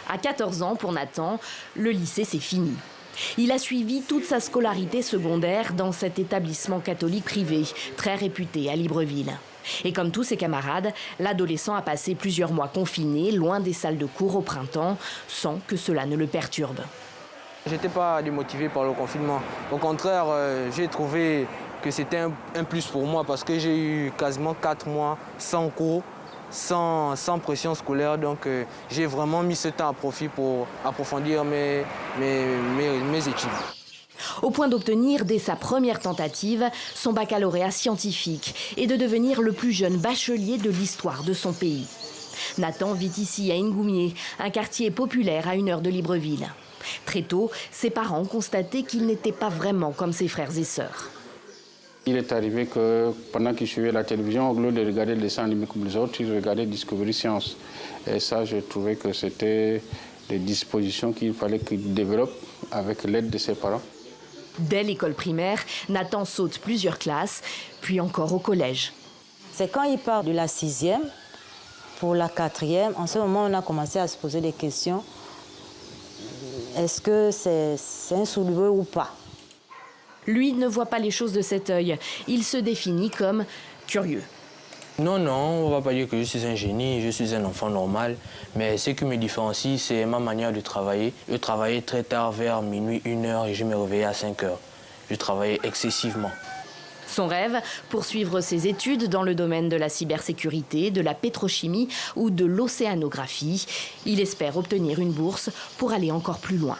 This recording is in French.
À 14 ans, pour Nathan, le lycée, c'est fini. Il a suivi toute sa scolarité secondaire dans cet établissement catholique privé, très réputé à Libreville. Et comme tous ses camarades, l'adolescent a passé plusieurs mois confiné, loin des salles de cours au printemps, sans que cela ne le perturbe. Je n'étais pas démotivé par le confinement. Au contraire, j'ai trouvé que c'était un plus pour moi parce que j'ai eu quasiment 4 mois sans cours, sans pression scolaire. Donc j'ai vraiment mis ce temps à profit pour approfondir mes études. Au point d'obtenir dès sa première tentative son baccalauréat scientifique et de devenir le plus jeune bachelier de l'histoire de son pays. Nathan vit ici à Ngoumié, un quartier populaire à 1 heure de Libreville. Très tôt, ses parents ont constaté qu'il n'était pas vraiment comme ses frères et sœurs. Il est arrivé que pendant qu'il suivait la télévision, au lieu de regarder les dessins animés comme les autres, il regardait Discovery Science. Et ça, je trouvais que c'était des dispositions qu'il fallait qu'il développe avec l'aide de ses parents. Dès l'école primaire, Nathan saute plusieurs classes, puis encore au collège. C'est quand il part de la 6e pour la 4e, en ce moment, on a commencé à se poser des questions. Est-ce que c'est un soulevé ou pas? Lui ne voit pas les choses de cet œil. Il se définit comme curieux. Non, on ne va pas dire que je suis un génie, je suis un enfant normal. Mais ce qui me différencie, c'est ma manière de travailler. Je travaillais très tard, vers minuit, 1 heure, et je me réveillais à 5 heures. Je travaillais excessivement. Son rêve, poursuivre ses études dans le domaine de la cybersécurité, de la pétrochimie ou de l'océanographie. Il espère obtenir une bourse pour aller encore plus loin.